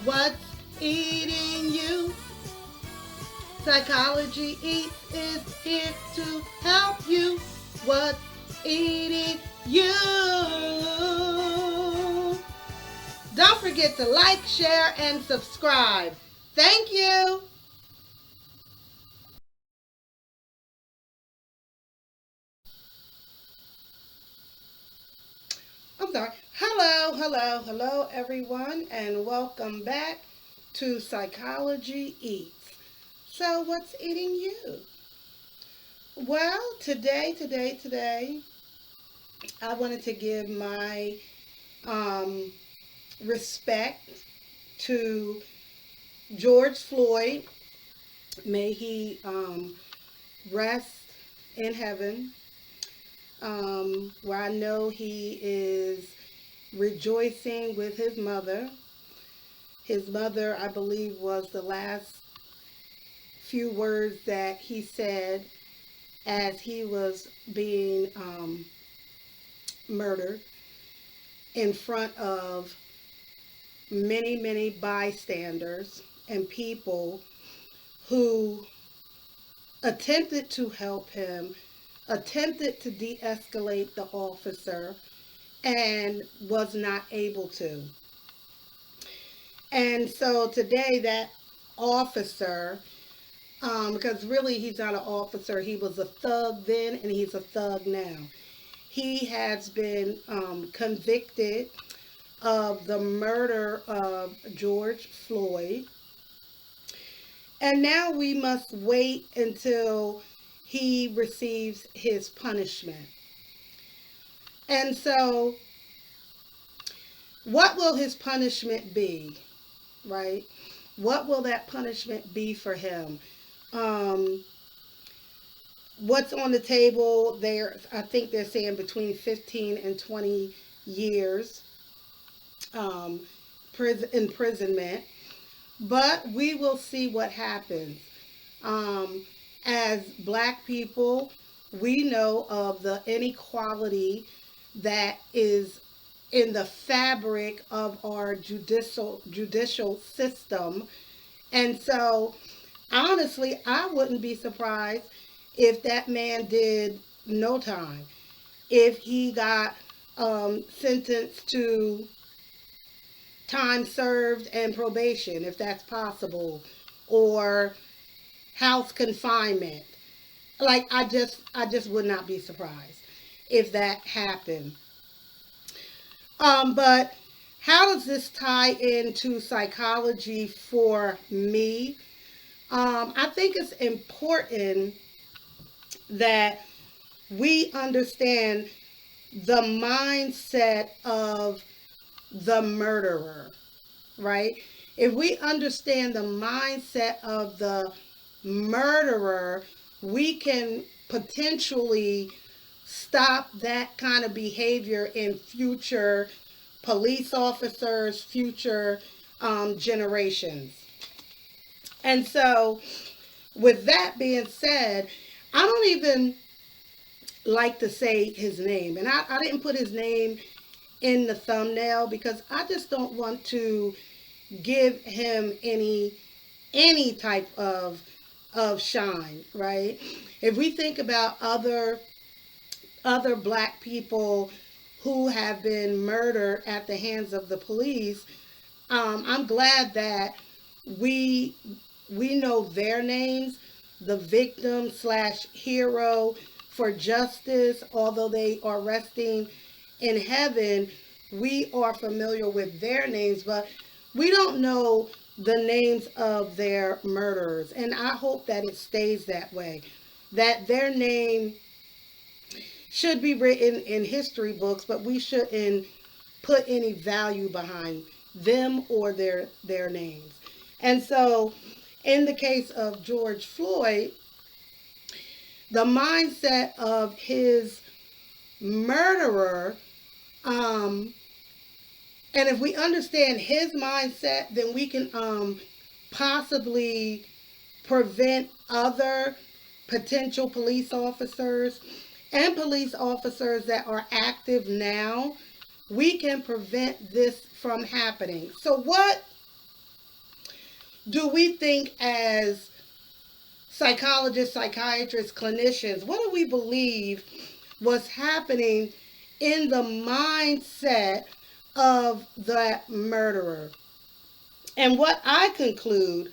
What's eating you? Psychology Eats is here to help you. What's eating you? Don't forget to like, share, and subscribe. Thank you. I'm sorry. Hello, everyone, and welcome back to Psychology Eats. So, what's eating you? Well, today, I wanted to give my um, respect to George Floyd. May he rest in heaven, where I know he is rejoicing with his mother. His mother, I believe, was the last few words that he said as he was being murdered in front of many bystanders and people who attempted to help him, attempted to de escalate the officer, and was not able to. And so today, that officer, because really he's not an officer, he was a thug then and he's a thug now. He has been convicted of the murder of George Floyd. And now we must wait until he receives his punishment. And so, what will his punishment be, right? What will that punishment be for him? Um, what's on the table there? I think they're saying between 15 and 20 years um, imprisonment. But we will see what happens. Um, as black people, we know of the inequality that is in the fabric of our judicial system. And so, honestly, I wouldn't be surprised if that man did no time, if he got sentenced to time served and probation, if that's possible, or house confinement. Like I just would not be surprised if that happened. But how does this tie into psychology for me? I think it's important that we understand the mindset of the murderer, right? If we understand the mindset of the murderer, we can potentially stop that kind of behavior in future police officers, future generations. And so, with that being said, I don't even like to say his name. And I didn't put his name in the thumbnail because I just don't want to give him any type of shine, right? If we think about other black people who have been murdered at the hands of the police, I'm glad that we we know their names, the victim slash hero for justice, although they are resting in heaven, we are familiar with their names, but we don't know the names of their murderers. And I hope that it stays that way, that their name should be written in history books, but we shouldn't put any value behind them or their names. And so, in the case of George Floyd, the mindset of his murderer, um, and if we understand his mindset, then we can possibly prevent other potential police officers and police officers that are active now. We can prevent this from happening. So, do we think as psychologists, psychiatrists, clinicians, what do we believe was happening in the mindset of the murderer? And what I conclude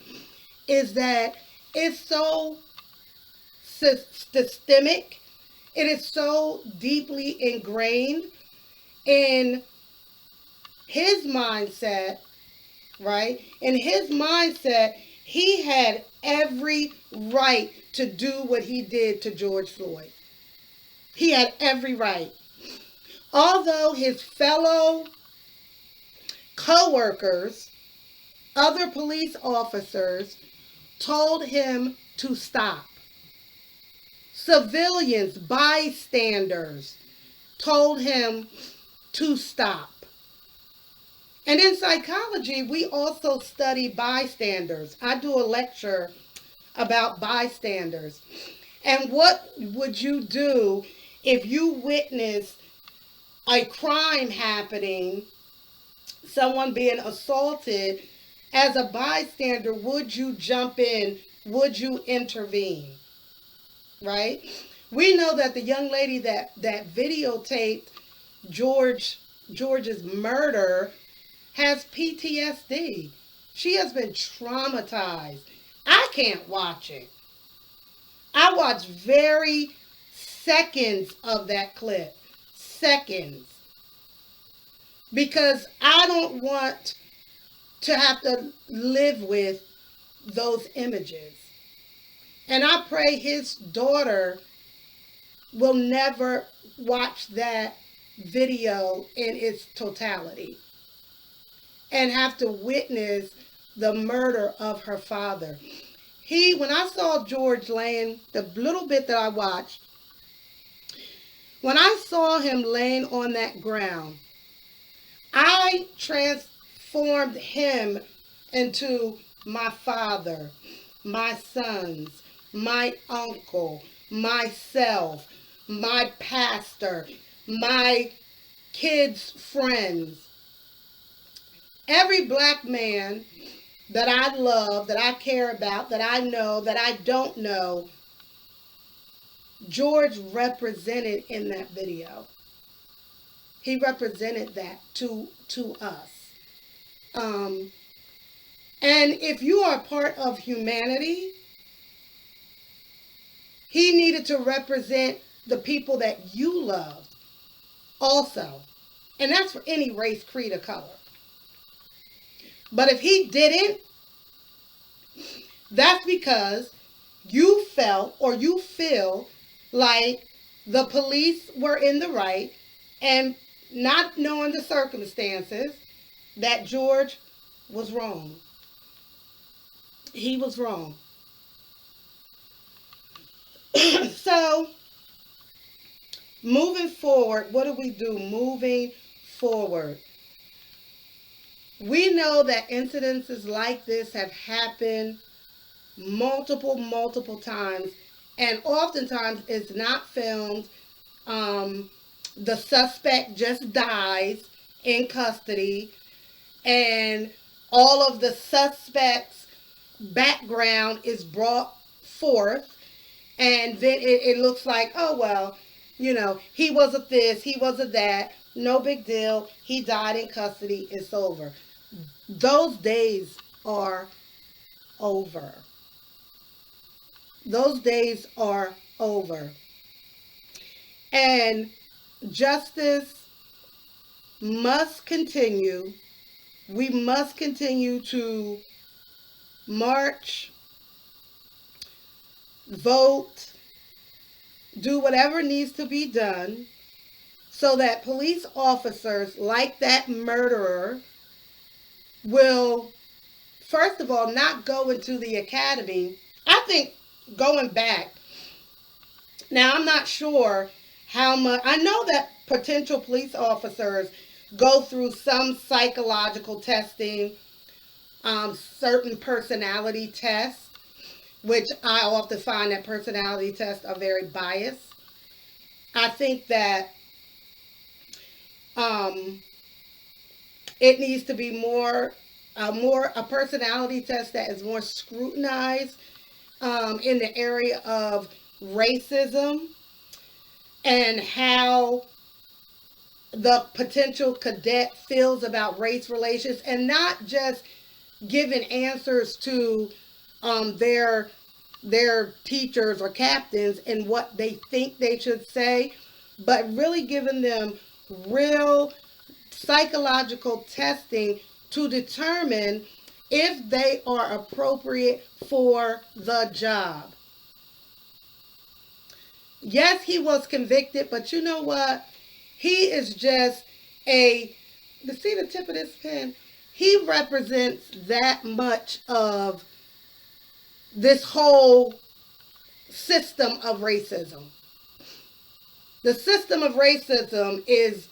is that it's so systemic, it is so deeply ingrained in his mindset, right? In his mindset, he had every right to do what he did to George Floyd. He had every right. Although his fellow co-workers, other police officers, told him to stop. Civilians, bystanders, told him to stop. And in psychology, we also study bystanders. I do a lecture about bystanders. And what would you do if you witnessed a crime happening, someone being assaulted? As a bystander, would you jump in? Would you intervene? Right? We know that the young lady that videotaped George's murder has PTSD. She has been traumatized. I can't watch it. I watched very seconds of that clip. Seconds. Because I don't want to have to live with those images. And I pray his daughter will never watch that video in its totality and have to witness the murder of her father. When I saw George laying, the little bit that I watched, when I saw him laying on that ground, I transformed him into my father, my sons, my uncle, myself, my pastor, my kids' friends. Every black man that I love, that I care about, that I know, that I don't know, George represented in that video. He represented that to us. And if you are part of humanity, he needed to represent the people that you love also. And that's for any race, creed, or color. But if he didn't, that's because you felt or you feel like the police were in the right, and not knowing the circumstances, that George was wrong. He was wrong. So, moving forward, what do we do moving forward? We know that incidences like this have happened multiple times, and oftentimes it's not filmed. The suspect just dies in custody, and all of the suspect's background is brought forth, and then it looks like, oh, well, he wasn't this, he wasn't that, no big deal, he died in custody, it's over. Those days are over. Those days are over. And justice must continue. We must continue to march, vote, do whatever needs to be done so that police officers like that murderer will, first of all, not go into the academy. I think going back, now I'm not sure how much, I know that potential police officers go through some psychological testing, certain personality tests, which I often find that personality tests are very biased. I think that it needs to be more a personality test that is more scrutinized in the area of racism and how the potential cadet feels about race relations, and not just giving answers to their teachers or captains and what they think they should say, but really giving them real psychological testing to determine if they are appropriate for the job. Yes, he was convicted, but you know what? He is just a, to see the tip of this pen, he represents that much of this whole system of racism. The system of racism is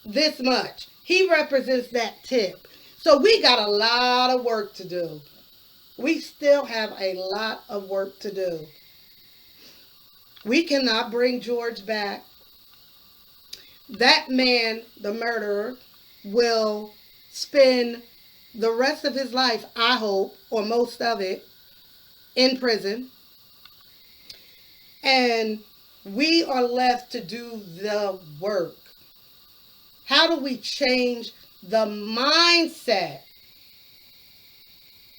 this much. He represents that tip. So we got a lot of work to do. We still have a lot of work to do. We cannot bring George back. That man, the murderer, will spend the rest of his life, I hope, or most of it, in prison. And we are left to do the work. How do we change the mindset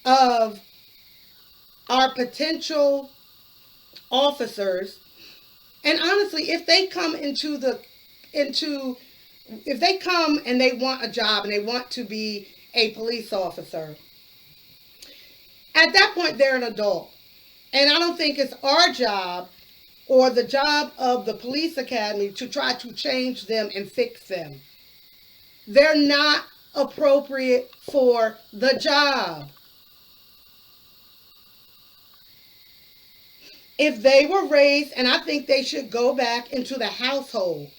of our potential officers? And honestly, if they come if they come and they want a job and they want to be a police officer, at that point they're an adult. And I don't think it's our job or the job of the police academy to try to change them and fix them. They're not appropriate for the job. If they were raised, and I think they should go back into the household.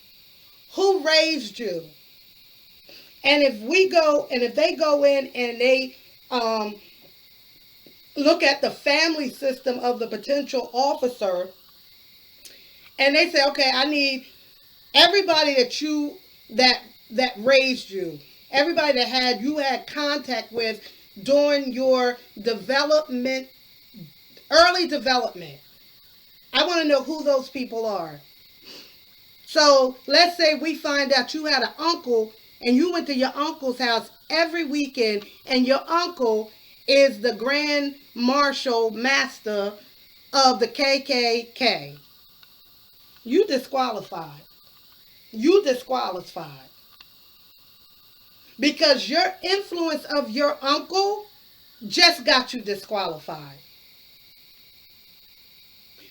Who raised you? And if they go in and they look at the family system of the potential officer, and they say, okay, I need everybody that raised you, everybody that you had contact with during your development, early development. I want to know who those people are. So let's say we find out you had an uncle and you went to your uncle's house every weekend, and your uncle is the grand marshal master of the KKK. You disqualified. You disqualified. Because your influence of your uncle just got you disqualified.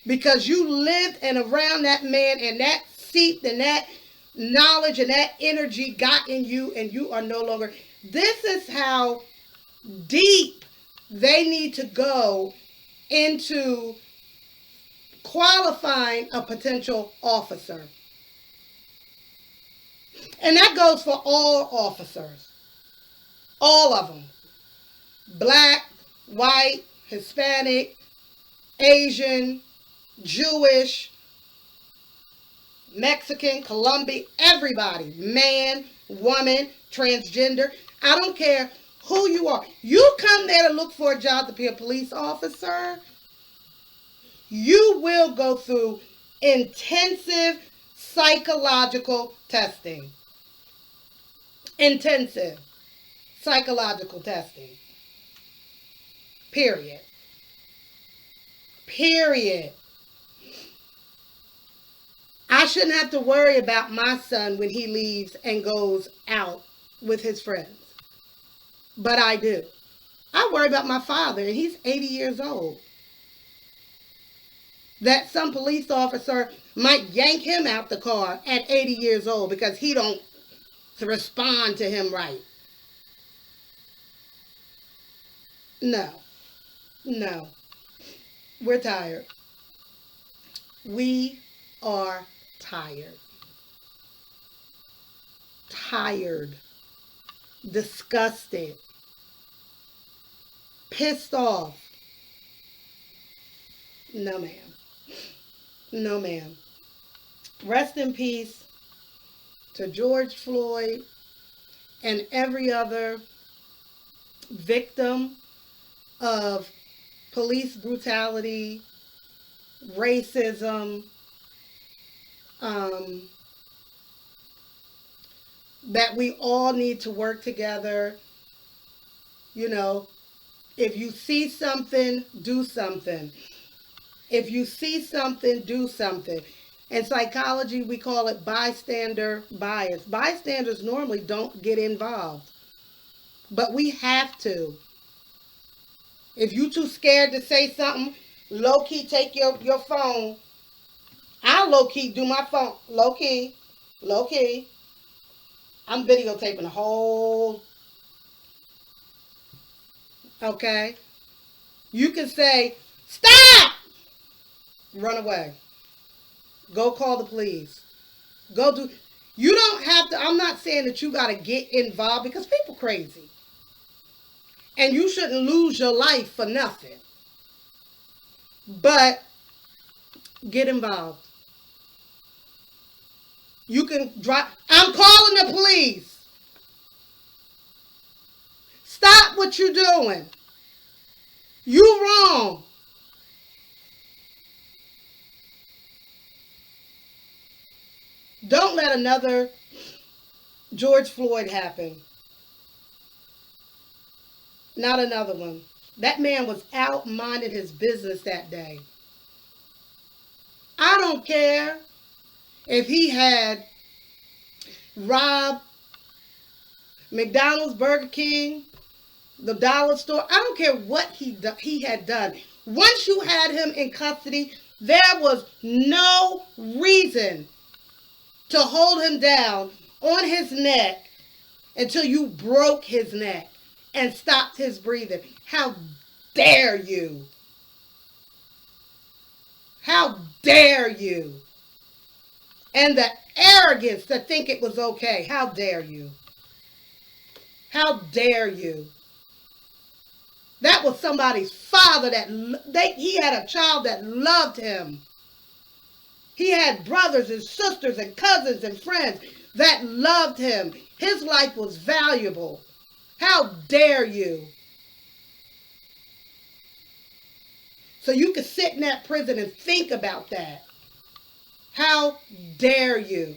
Because you lived and around that man, and that seep and that knowledge and that energy got in you, and you are no longer. This is how deep they need to go into qualifying a potential officer. And that goes for all officers. All of them. Black, white, Hispanic, Asian, Jewish, Mexican, Colombian, everybody. Man, woman, transgender. I don't care who you are. You come there to look for a job to be a police officer. You will go through intensive psychological testing. Intensive psychological testing. Period. Period. I shouldn't have to worry about my son when he leaves and goes out with his friends. But I do. I worry about my father, and he's 80 years old. That some police officer might yank him out the car at 80 years old because he don't respond to him right. No. No. We're tired. We are tired. Tired. Disgusted. Pissed off. No, ma'am. No, ma'am. Rest in peace to George Floyd and every other victim of police brutality, racism, um, that we all need to work together. You know, if you see something, do something. If you see something, do something. In psychology, we call it bystander bias. Bystanders normally don't get involved, but we have to. If you too scared to say something, low key take your phone. I low key do my phone. Low key. Low key. I'm videotaping the whole. Okay. You can say, stop! Run away. Go call the police. Go do. You don't have to. I'm not saying that you got to get involved because people crazy. And you shouldn't lose your life for nothing. But get involved. You can drop. I'm calling the police. Stop what you're doing. You wrong. Don't let another George Floyd happen. Not another one. That man was out minding his business that day. I don't care if he had robbed McDonald's, Burger King, the dollar store. I don't care what he had done. Once you had him in custody, there was no reason to hold him down on his neck until you broke his neck and stopped his breathing. How dare you? How dare you? And the arrogance to think it was okay. How dare you? How dare you? That was somebody's father he had a child that loved him. He had brothers and sisters and cousins and friends that loved him. His life was valuable. How dare you? So you could sit in that prison and think about that. How dare you?